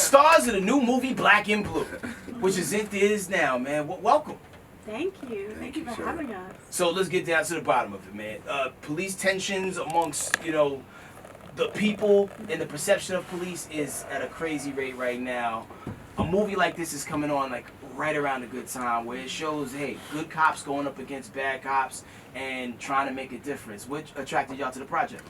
stars of the new movie Black and Blue, which is in theaters now, man. Welcome. Thank you. Thank you for having us. So let's get down to the bottom of it, man. Police tensions amongst, the people and the perception of police is at a crazy rate right now. A movie like this is coming on like right around a good time where it shows, hey, good cops going up against bad cops and trying to make a difference. Which attracted y'all to the project?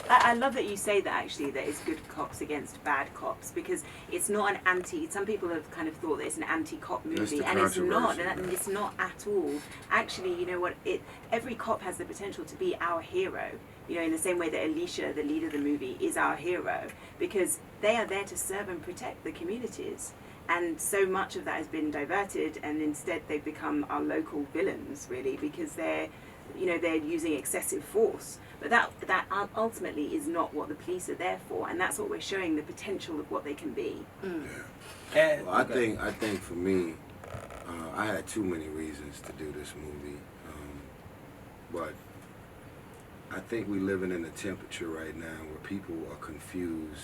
I love that you say that, actually, that it's good cops against bad cops, because it's not an some people have kind of thought that it's an anti-cop movie, and it's not, and it's not at all. Actually, you know what, every cop has the potential to be our hero, in the same way that Alicia, the lead of the movie, is our hero, because they are there to serve and protect the communities. And so much of that has been diverted, and instead they've become our local villains, really, because they're using excessive force. But that ultimately is not what the police are there for, and that's what we're showing, the potential of what they can be. Yeah. Well, I think for me, I had too many reasons to do this movie, but I think we're living in a temperature right now where people are confused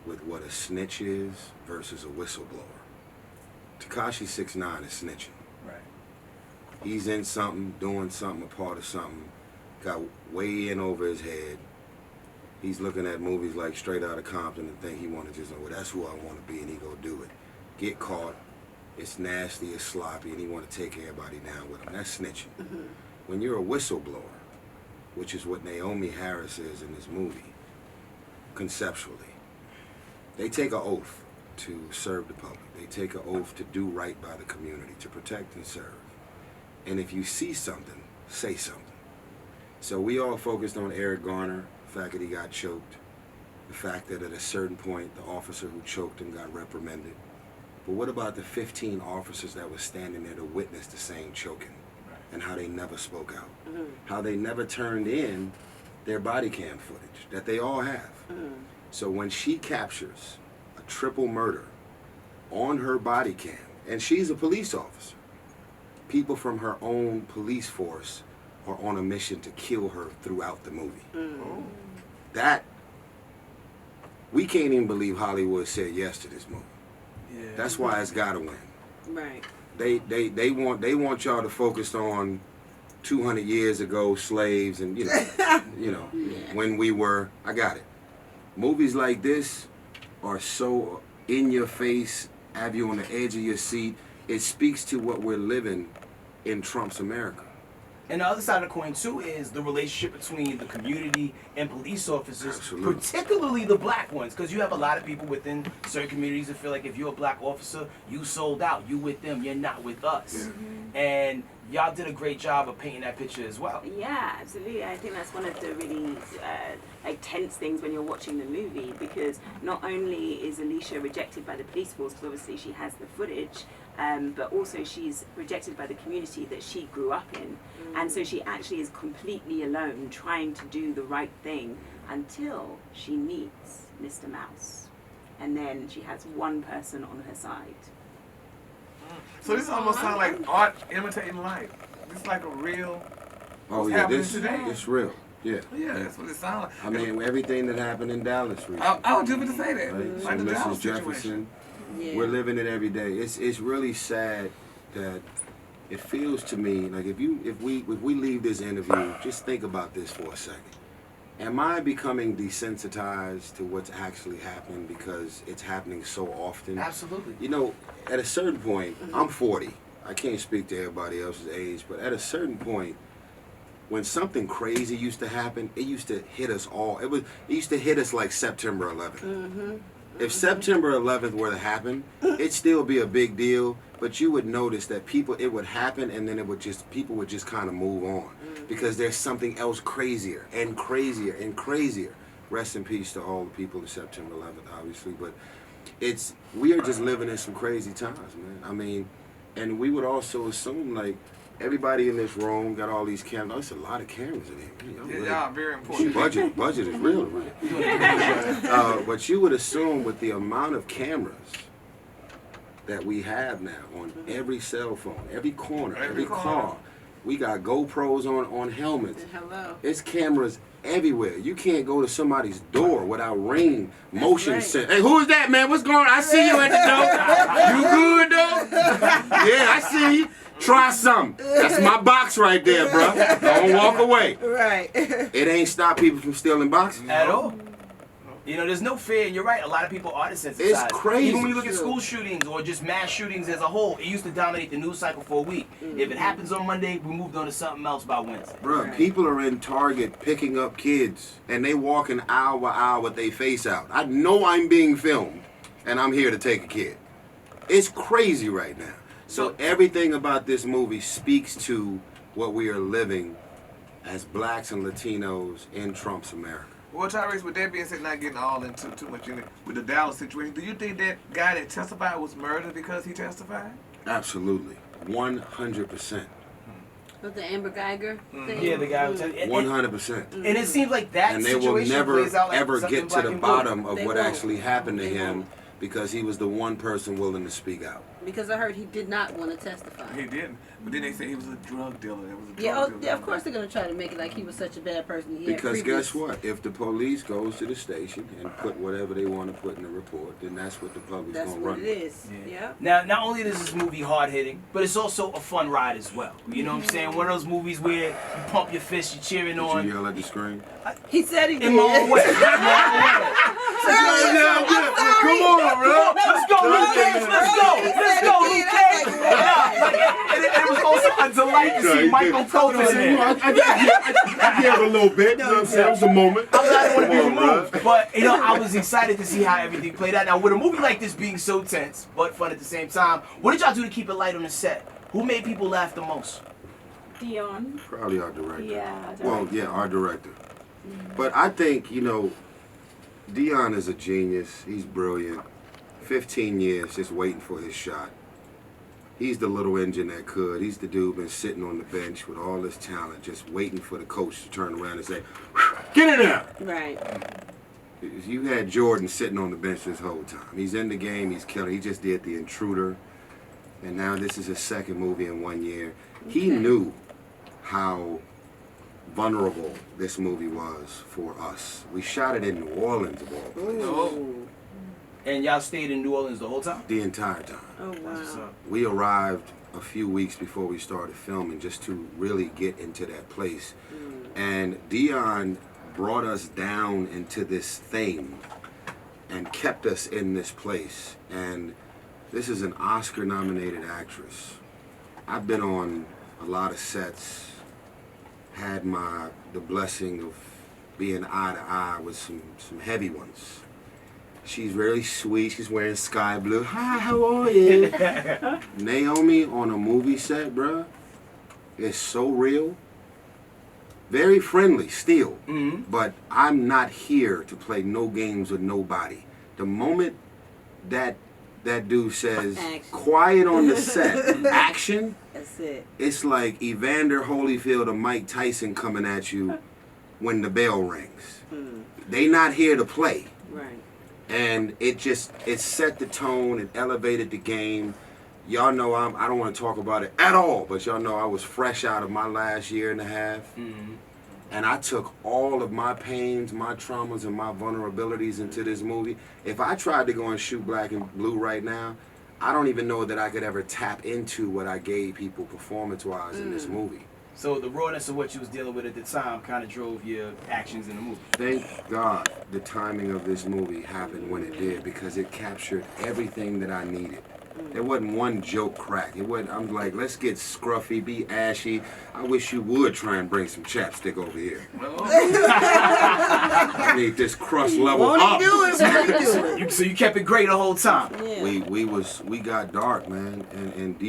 with what a snitch is versus a whistleblower. Tekashi 6ix9ine is snitching. Right. He's in something, doing something, a part of something, got way in over his head. He's looking at movies like Straight Outta Compton and think he want to just, well, that's who I want to be, and he go do it. Get caught, it's nasty, it's sloppy, and he want to take everybody down with him. That's snitching. Mm-hmm. When you're a whistleblower, which is what Naomi Harris is in this movie, conceptually, they take an oath to serve the public. They take an oath to do right by the community, to protect and serve. And if you see something, say something. So we all focused on Eric Garner, the fact that he got choked, the fact that at a certain point the officer who choked him got reprimanded. But what about the 15 officers that were standing there to witness the same choking, and how they never spoke out, how they never turned in their body cam footage that they all have. So when she captures a triple murder on her body cam, and she's a police officer, people from her own police force are on a mission to kill her throughout the movie. That, we can't even believe Hollywood said yes to this movie. Yeah. That's why it's gotta win. Right. They want y'all to focus on 200 years ago slaves and when we were, I got it. Movies like this are so in your face, have you on the edge of your seat. It speaks to what we're living in Trump's America. And the other side of the coin, too, is the relationship between the community and police officers, Absolutely. Particularly the black ones, because you have a lot of people within certain communities that feel like if you're a black officer, you sold out, you with them, you're not with us. And y'all did a great job of painting that picture as well. Yeah, absolutely. I think that's one of the really tense things when you're watching the movie, because not only is Alicia rejected by the police force, because obviously she has the footage, but also she's rejected by the community that she grew up in. And so she actually is completely alone trying to do the right thing until she meets Mr. Mouse. And then she has one person on her side. So this almost sounds like art imitating life. It's like a real. Oh yeah, it's real. Yeah. Yeah, that's what it sounds like. I mean, everything that happened in Dallas recently. I was just going to say that. Right? Like So the Mrs. Dallas Jefferson, situation. Yeah. we're living it every day. It's really sad that it feels to me like if we leave this interview, just think about this for a second. Am I becoming desensitized to what's actually happening because it's happening so often? Absolutely. At a certain point, I'm 40. I can't speak to everybody else's age, but at a certain point, when something crazy used to happen, it used to hit us all. It used to hit us like September 11th. If September 11th were to happen, it'd still be a big deal, but you would notice that it would happen, and then people would just kind of move on because there's something else crazier and crazier and crazier. Rest in peace to all the people of September 11th, obviously, but we are just living in some crazy times, man. I mean, and we would also assume like everybody in this room got all these cameras. There's a lot of cameras in here. Yeah, very important. Budget is real, right? But you would assume with the amount of cameras that we have now on every cell phone, every corner, every car, We got GoPros on helmets. Hello. It's cameras everywhere. You can't go to somebody's door without ring motion right. sensor. Hey, who is that, man? What's going on? I see you at the door. You good, though? Yeah, I see you. Try something. That's my box right there, bro. Don't walk away. Right. It ain't stop people from stealing boxes. At all. You know, there's no fear, and you're right. A lot of people are desensitized. It's crazy. Even when you look at school shootings or just mass shootings as a whole, it used to dominate the news cycle for a week. If it happens on Monday, we moved on to something else by Wednesday. Bro, Right. people are in Target picking up kids, and they walking aisle by aisle with their face out. I know I'm being filmed, and I'm here to take a kid. It's crazy right now. So everything about this movie speaks to what we are living as blacks and Latinos in Trump's America. Well, Tyrese, with that being said, not getting all into too much in it, with the Dallas situation, do you think that guy that testified was murdered because he testified? Absolutely. 100%. With the Amber Geiger thing? Yeah, the guy was. 100%. And it seems like that And they will situation never, plays out like ever something get to black the and blue. bottom of They what won't. actually happened to They him won't. because he was the one person willing to speak out. Because I heard he did not want to testify. He didn't. But then they say he was a drug dealer. There was a drug Yeah, dealer. yeah, of course they're going to try to make it like he was such a bad person. He had Because previous- guess what? If the police goes to the station and put whatever they want to put in the report, then that's what the public's That's going to what run it with. is. Yeah. Now, not only is this movie hard hitting, but it's also a fun ride as well. You know what I'm saying? One of those movies where you pump your fist, you're cheering Did on. you yell at the screen? He said he did. In my own way. In my own way. Come on, bro. Let's go, Luke Cage. Let's go. Let's go, Luke Cage. And it was also a delight to see Michael Colton in there. I gave a little bit. You know what I'm saying? It was a moment. I didn't want to be Come on, removed, bro. but you know, I was excited to see how everything played out. Now, with a movie like this being so tense but fun at the same time, what did y'all do to keep it light on the set? Who made people laugh the most? Dion. Probably our director. Yeah. Well, yeah, our director. But I think, you know, Dion is a genius. He's brilliant. 15 years just waiting for his shot. He's the little engine that could. He's the dude been sitting on the bench with all this talent, just waiting for the coach to turn around and say, "Get in there!" Right. You had Jordan sitting on the bench this whole time. He's in the game. He's killing. He just did The Intruder, and now this is his second movie in 1 year. He knew how vulnerable this movie was for us. We shot it in New Orleans, of all places, Ooh. And y'all stayed in New Orleans the whole time? the entire time. Oh, That's what's wow. up. We arrived a few weeks before we started filming just to really get into that place. And Dion brought us down into this thing and kept us in this place. And this is an Oscar-nominated actress. I've been on a lot of sets, had the blessing of being eye to eye with some heavy ones. She's really sweet. She's wearing sky blue. Hi, how are you? Naomi on a movie set, bruh, is so real. Very friendly still. But I'm not here to play no games with nobody. The moment that dude says, Action. quiet on the set, action, That's it. it's like Evander Holyfield or Mike Tyson coming at you when the bell rings. They not here to play. Right. And it set the tone, it elevated the game. Y'all know I don't want to talk about it at all, but y'all know I was fresh out of my last year and a half. And I took all of my pains, my traumas, and my vulnerabilities into this movie. If I tried to go and shoot Black and Blue right now, I don't even know that I could ever tap into what I gave people performance-wise in this movie. So the rawness of what you was dealing with at the time kind of drove your actions in the movie. Thank God the timing of this movie happened when it did, because it captured everything that I needed. There wasn't one joke crack. It wasn't. I'm like, let's get scruffy, be ashy. I wish you would try and bring some chapstick over here. I need this crust level Won't up. he do it? Won't he do it? So you kept it great the whole time. Yeah. We got dark, man, and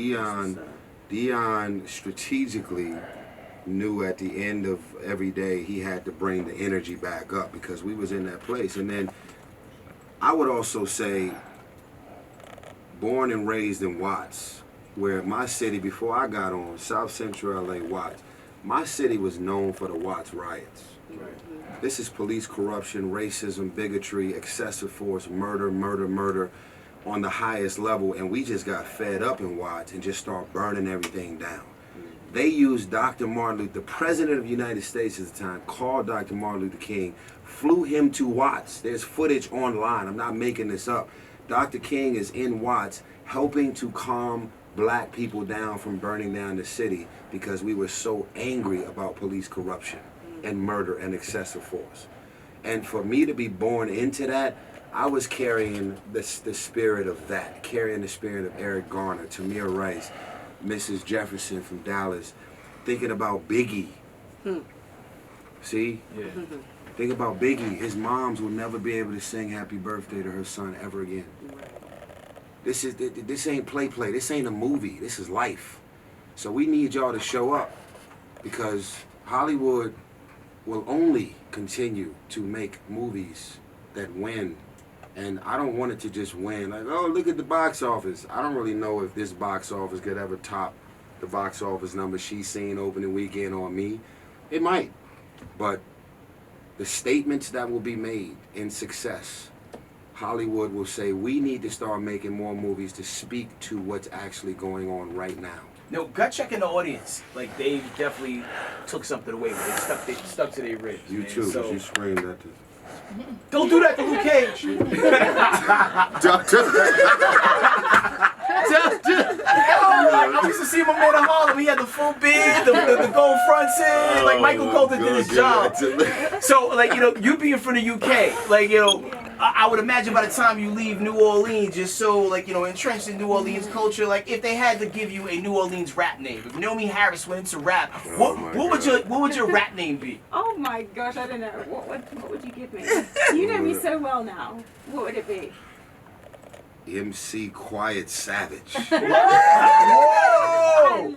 Dion strategically knew at the end of every day he had to bring the energy back up, because we was in that place. And then I would also say, born and raised in Watts, where my city, before I got on, South Central LA, Watts, my city was known for the Watts riots. This is police corruption, racism, bigotry, excessive force, murder on the highest level, and we just got fed up in Watts and just start burning everything down. They used Dr. Martin Luther, the president of the United States at the time, called Dr. Martin Luther King, flew him to Watts. There's footage online. I'm not making this up. Dr. King is in Watts helping to calm black people down from burning down the city because we were so angry about police corruption and murder and excessive force. And for me to be born into that, I was carrying the spirit of that, carrying the spirit of Eric Garner, Tamir Rice, Mrs. Jefferson from Dallas, thinking about Biggie. See? Yeah. Think about Biggie. His moms will never be able to sing happy birthday to her son ever again. This ain't play. This ain't a movie. This is life. So we need y'all to show up because Hollywood will only continue to make movies that win. And I don't want it to just win. Like, oh, look at the box office. I don't really know if this box office could ever top the box office number she's seen opening weekend on me. It might. But the statements that will be made in success, Hollywood will say, we need to start making more movies to speak to what's actually going on right now. No, gut checking the audience. Like, they definitely took something away, but they stuck to their ribs. You man. too, because So, you screamed at the... don't do that to Luke Cage. I used to see my man in Harlem. He had the full beard, the gold fronted. Like, Michael Colton did his job. So, like, you know, you being from the UK, like, you know, I would imagine by the time you leave New Orleans, you're so, like, you know, entrenched in New Orleans culture. Like, if they had to give you a New Orleans rap name, if Naomi Harris went into rap, what would your rap name be? Oh my gosh, I don't know. What would you give me? You know me so well now. What would it be? MC Quiet Savage. I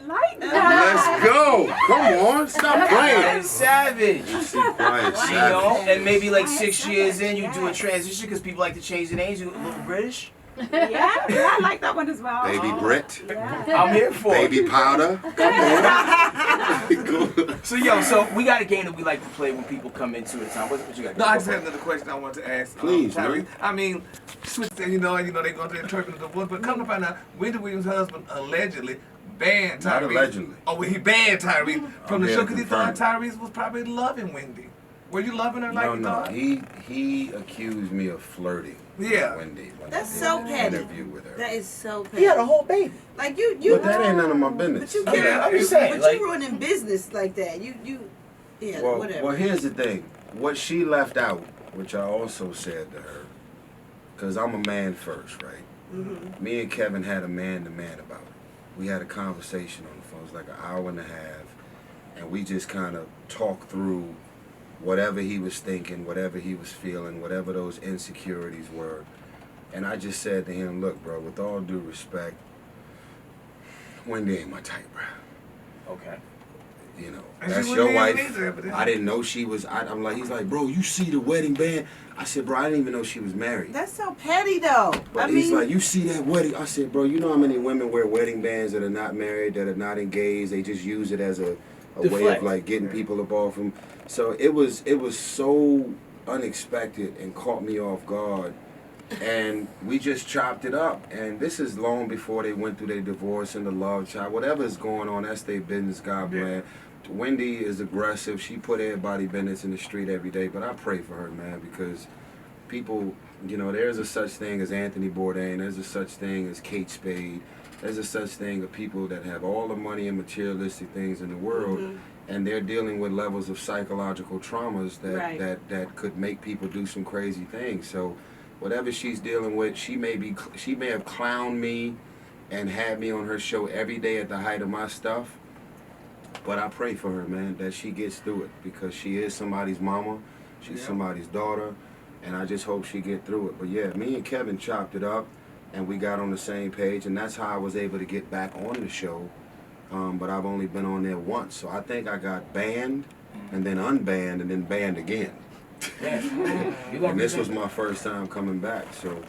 like that. Let's go. Come on. Stop playing. Quiet Savage. MC Quiet You know, Savage. and maybe like 6 years in, you do a transition because people like to change the names. You a little British. Yeah, I like that one as well. Baby Brit. Yeah. I'm here for it. Baby Powder. Come on. So so we got a game that we like to play when people come into it. Tom, what you got? No, I just had another question I wanted to ask. Please, Tyrese. man. I mean, switch to, you know, they're going to interpret the voice, but come to find out, Wendy Williams' husband allegedly banned Tyrese. Not allegedly. Oh, well, he banned Tyrese from the Yeah, show because he thought confirmed. Tyrese was probably loving Wendy. Were you loving her like you No. thought? He accused me of flirting Yeah. with Wendy when That's I did so an petty. interview with her. That is so He had a petty. whole baby. Like you. But that ain't none of my business. But you Okay, can't. I'm just saying, But like- you ruining business like that. Yeah, whatever. Well, here's the thing. What she left out, which I also said to her, because I'm a man first, right? Mm-hmm. Me and Kevin had a man-to-man about it. We had a conversation on the phone. It was like an hour and a half, and we just kind of talked through whatever he was thinking, whatever he was feeling, whatever those insecurities were. And I just said to him, look, bro, with all due respect, Wendy ain't my type, bro. Okay. You know, And that's she your wasn't wife. even either, but I didn't know she was. I'm like, he's like, bro, you see the wedding band? I said, bro, I didn't even know she was married. That's so petty, though. But he's like, you see that wedding? I said, bro, you know how many women wear wedding bands that are not married, that are not engaged? They just use it as a way Deflect. of like getting people involved from. So it was so unexpected and caught me off guard. And we just chopped it up. And this is long before they went through their divorce and the love child. Whatever's going on, that's their business, God bless. Wendy is aggressive. She put everybody business in the street every day. But I pray for her, man, because people, you know, there's a such thing as Anthony Bourdain. There's a such thing as Kate Spade. There's a such thing of people that have all the money and materialistic things in the world. Mm-hmm. And they're dealing with levels of psychological traumas that, Right. that could make people do some crazy things. So whatever she's dealing with, she may have clowned me and had me on her show every day at the height of my stuff. But I pray for her, man, that she gets through it, because she is somebody's mama, she's somebody's daughter, and I just hope she get through it. But yeah, me and Kevin chopped it up, and we got on the same page, and that's how I was able to get back on the show. But I've only been on there once, so I think I got banned, and then unbanned, and then banned again. Yeah. And this was my first time coming back, so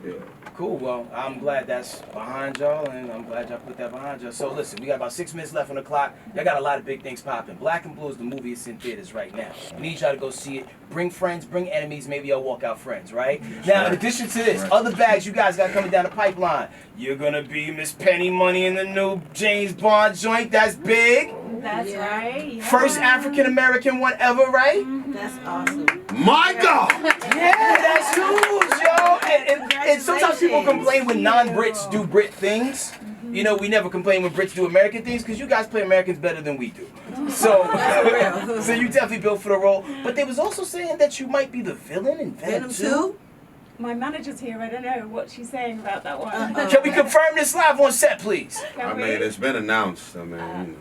Yeah. Cool. Well, I'm glad that's behind y'all, and I'm glad y'all put that behind y'all. So listen, we got about 6 minutes left on the clock. Y'all got a lot of big things popping. Black and Blue is the movie. It's in theaters right now. We need y'all to go see it. Bring friends, bring enemies. Maybe y'all walk out friends, right? Now, in addition to this, other bags you guys got coming down the pipeline. You're gonna be Miss Penny Money in the new James Bond joint. That's big. That's right. Yeah. First African American one ever, right? That's awesome. My God! Yeah, that's huge, yo. And sometimes people complain when non-Brits do Brit things. You know, we never complain when Brits do American things because you guys play Americans better than we do. So, so you definitely built for the role. But they was also saying that you might be the villain in Venom 2. My manager's here. I don't know what she's saying about that one. Can we confirm this live on set, please? I mean, it's been announced. I mean, you know.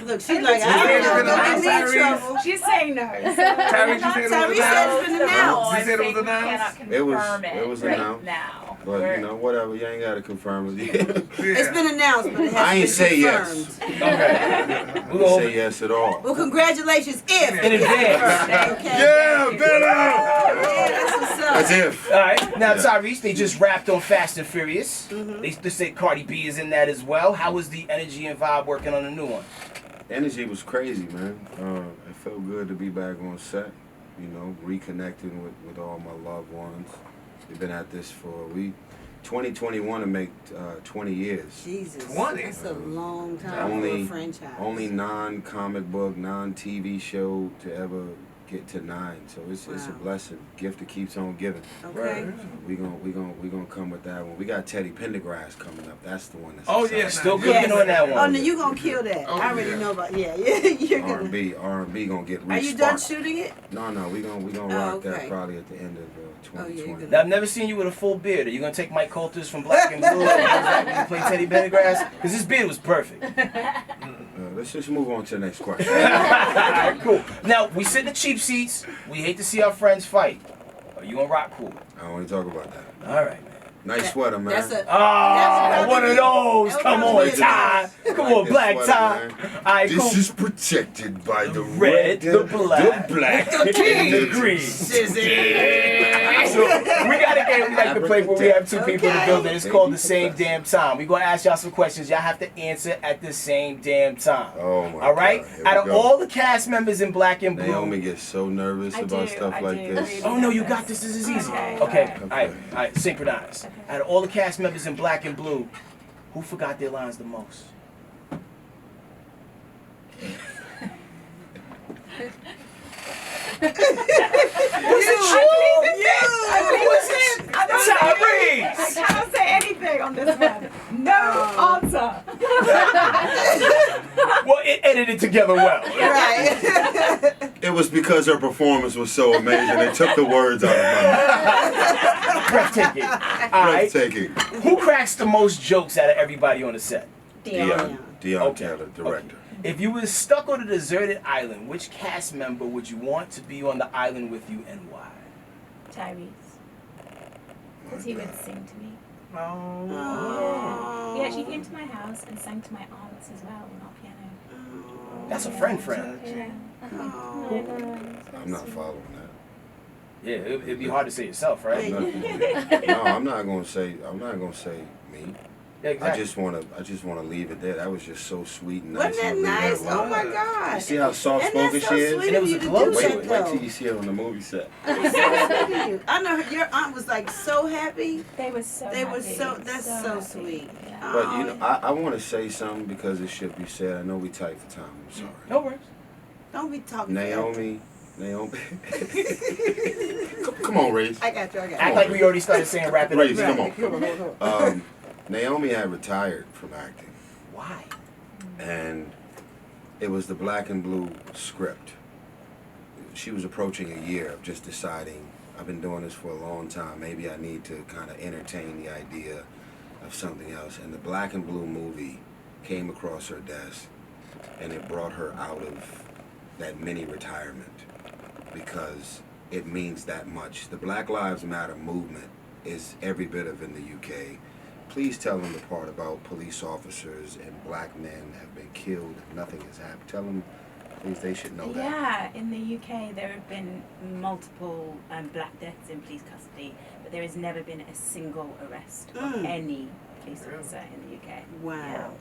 Look, she's like, I don't know, don't get me in trouble. She's saying no. Tyrese, you said it was Tyrese said it's been announced. You said it was announced? It was announced. Now. But, you know, whatever. You ain't got to confirm it. It's been announced, but it hasn't I ain't been say confirmed. yes. Okay. I didn't say yes at all. Well, congratulations, if. In advance. Okay. Yeah, better! Yeah, that's what's up. That's if. All right. Now, Yeah. Tyrese, they just wrapped on Fast and Furious. They say Cardi B is in that as well. How was the energy and vibe working on the new one? Energy was crazy, man. It felt good to be back on set. You know, reconnecting with all my loved ones. We've been at this for 2021 to make 20 years. Jesus. 20? That's a long time for a franchise. Only non-comic book, non-TV show to ever get to 9. So it's a Wow. blessing. Gift that keeps on giving. Okay. We gonna come with that one. We got Teddy Pendergrass coming up. That's the one that's Oh, exciting. yeah, Still Yes. cooking on that Oh, one. no, you gonna kill that. Oh, I already yeah. know about, yeah, you're gonna. R&B gonna get Are you done re-sparked. shooting it? No, we gonna Oh, rock okay. that probably at the end of Oh, yeah, 2020. Now, I've never seen you with a full beard. Are you gonna take Mike Coulter's from Black and Blue and you play Teddy Pendergrass? Because his beard was perfect. Let's just move on to the next question. Alright, cool. Now, we sit in the cheap seats. We hate to see our friends fight. Are you gonna rock cool? I don't want to talk about that. Alright, man. Nice sweater, man. That's a. Ah, That's one of those. That Come was on, Ty. Come on, This black sweater, Ty. man. Alright, cool. This is protected by the red, the black, the black, and the green. So we got a game we like to play where we have two people in the building. It's called the same damn time. We're gonna ask y'all some questions. Y'all have to answer at the same damn time. Oh my All right? God. Here we Out of go. all the cast members in Black and Blue. Naomi gets so nervous about stuff like this. Oh no, you got this. This is easy. Okay. All right. Synchronize. Out of all the cast members in Black and Blue, who forgot their lines the most? Tyrese! I cannot say anything on this one. No answer. Well, it edited together well. Right. It was because her performance was so amazing. It took the words out of my mouth. Breathtaking. All right. Breathtaking. Who cracks the most jokes out of everybody on the set? Deion Okay. Taylor, director. If you were stuck on a deserted island, which cast member would you want to be on the island with you and why? Tyrese. Because he would sing to me. Oh. He actually came to my house and sang to my aunts as well on our piano. That's a friend. Yeah. I'm not following that. Yeah, it'd be hard to say yourself, right? No, I'm not gonna say me. Yeah, exactly. I just wanna leave it there. That was just so sweet and Wasn't nice. that and nice? real. Oh my God. You see how soft And spoken that's she so is? sweet And it of was you a to glow do to that, it. Wait though. till you see it on the movie set. It's so sweet of you. I know your aunt was like so happy. They were so They were happy. so. That's so happy. sweet. Yeah. But you know, I want to say something because it should be said. I know we tight for time. I'm sorry. No worries. Don't be talking. Naomi. Come on, Reese. I got you. Act like we already started saying wrap it Reese, up. come on. Naomi had retired from acting, Why? and it was the Black and Blue script. She was approaching a year of just deciding, I've been doing this for a long time, maybe I need to kind of entertain the idea of something else. And the Black and Blue movie came across her desk, and it brought her out of that mini retirement because it means that much. The Black Lives Matter movement is every bit of in the UK. Please tell them the part about police officers and black men have been killed and nothing has happened. At least they should know that. Yeah, in the UK there have been multiple black deaths in police custody, but there has never been a single arrest of any police officer in the UK. Wow.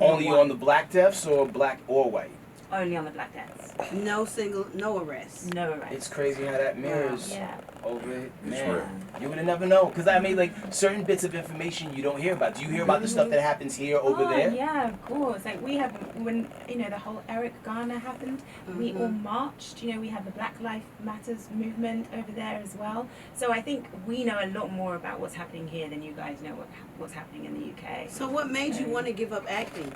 Only on the black deaths or black or white? Only on the black deaths. No arrest. No arrest. It's crazy how that mirrors Yeah. over it. It's Man, real. you would have never known. Because I mean, like, certain bits of information you don't hear about. Do you hear about the stuff that happens here, over there? Yeah, of course. Like we have, when the whole Eric Garner happened, we all marched. We have the Black Lives Matters movement over there as well. So I think we know a lot more about what's happening here than you guys know what's happening in the UK. So what made you want to give up acting?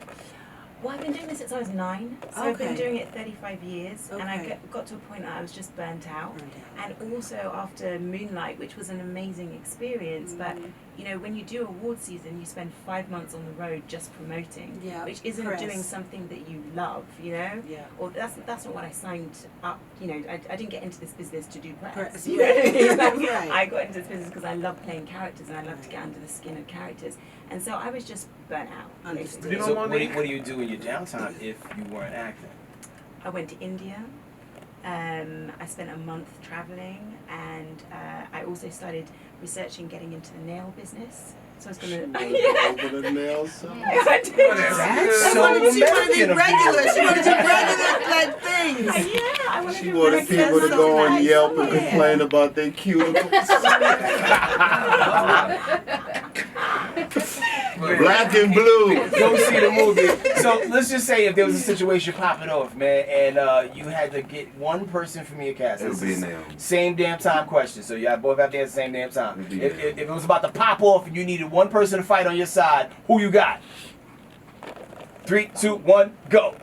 Well, I've been doing this since I was 9, so I've been Okay. doing it 35 years, and I Okay. got to a point that I was just burnt out. And also after Moonlight, which was an amazing experience, but when you do award season, you spend 5 months on the road just promoting, which isn't Press. doing something that you love, Yeah. or that's not what I signed up. I didn't get into this business to do press. Press, You know what I mean? Like, right. I got into this business because I love playing characters and I love to get under the skin of characters, and so I was just burnt out. Understood. Basically. So what do you do in your downtime if you weren't acting? I went to India. I spent a month traveling, and I also started researching getting into the nail business. So I was going to. Over the nails. I did. That's so She wanted to be American of regular. you. She wanted to be regular like things. Yeah, I wanted She to wanted work people to so go on nice. Yelp and Yeah. complain about their cuticles. Black and blue. Go see the movie. So let's just say if there was a situation popping off, man, and you had to get one person from your cast. It would This be is Naomi. Same damn time question. So y'all both have to answer the same damn time. It'd be If Naomi. it was about to pop off and you needed one person to fight on your side, who you got? 3, 2, 1, go.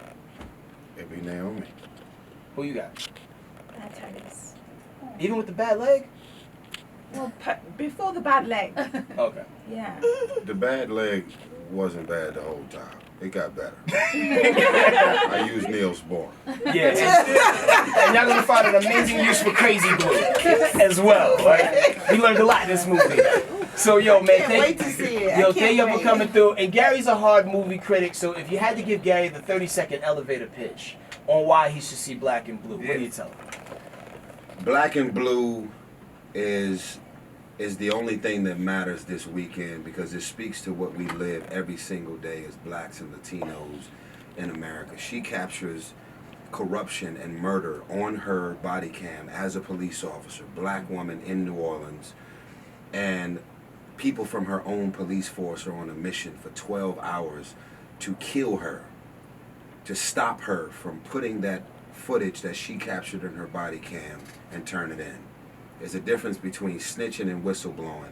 It'd be Naomi. Who you got? Tyrese. Even with the bad leg? Well, before the bad leg. Okay. Yeah. The bad leg wasn't bad the whole time. It got better. I used Neil's Bourne. Yeah. And y'all gonna find an amazing use for crazy glue as well. Right? We learned a lot in this movie. So yo, man, Can't wait to see it. I Yo, can't thank you for wait. coming through. And Gary's a hard movie critic, so if you had to give Gary the 30-second elevator pitch on why he should see Black and Blue, what do you tell him? Black and Blue is the only thing that matters this weekend because it speaks to what we live every single day as blacks and Latinos in America. She captures corruption and murder on her body cam as a police officer, black woman in New Orleans, and people from her own police force are on a mission for 12 hours to kill her, to stop her from putting that footage that she captured in her body cam and turn it in. There's a difference between snitching and whistleblowing.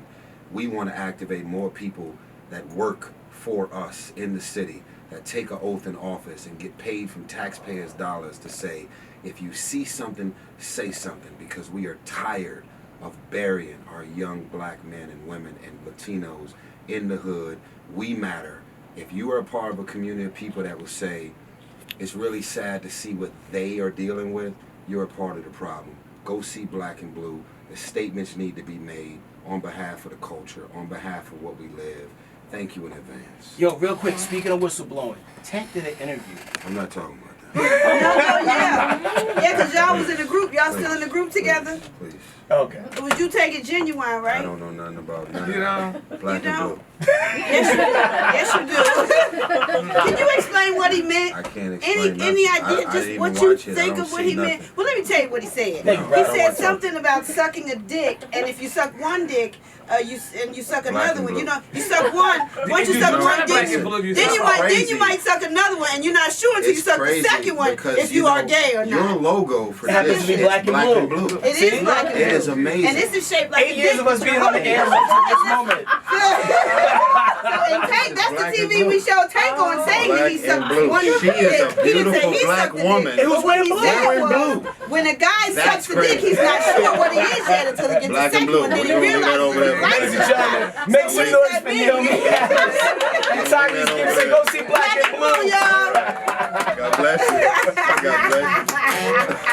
We want to activate more people that work for us in the city, that take an oath in office and get paid from taxpayers' dollars to say, if you see something, say something, because we are tired of burying our young black men and women and Latinos in the hood. We matter. If you are a part of a community of people that will say, it's really sad to see what they are dealing with, you're a part of the problem. Go see Black and Blue. The statements need to be made on behalf of the culture, on behalf of what we live. Thank you in advance. Yo, real quick, speaking of whistleblowing, Tank did an interview. I'm not talking about that. Yeah, because y'all was in a group. Y'all still in a group together? Please. Okay. Would you take it genuine, I right? don't know nothing about none. You know? Black You and don't? Blue. Yes, you do. Can you explain what he meant? I can't explain Any nothing. idea I just didn't what even you watch it. I think don't of what see he meant? nothing. Well, let me tell you what he said. Thank you, He bro. I don't said want to. something about sucking a dick, and if you suck one dick, you suck Black another and one. blue. You know, you suck one. Once you you suck don't one have Black dick, and Blue, you then suck crazy. you might suck another one, and you're not sure until you It's suck the crazy second one because, if you are gay or Your not. logo for It happens this to be is black and blue. It See? is black and blue. It is amazing. And this is shaped like 8 a years dick. of us being on the air up to this moment. And Tank, that's Black the and TV blue. we showed Tank on saying that he Black and sucked blue. one She is a dick. He didn't say beautiful he black sucked the woman. dick. It was But what he wearing said blue. was, Wearing blue. when a guy That's sucks the dick, crazy. he's not sure what he is yet until he gets Black the and second blue. one. Then he We're gonna leave that realizes over he there. likes Ladies it. and gentlemen, make some noise for Naomi Harris. And Tyrese Gibson, go see Black and Black and blue, Blue. y'all. God bless you. God bless you.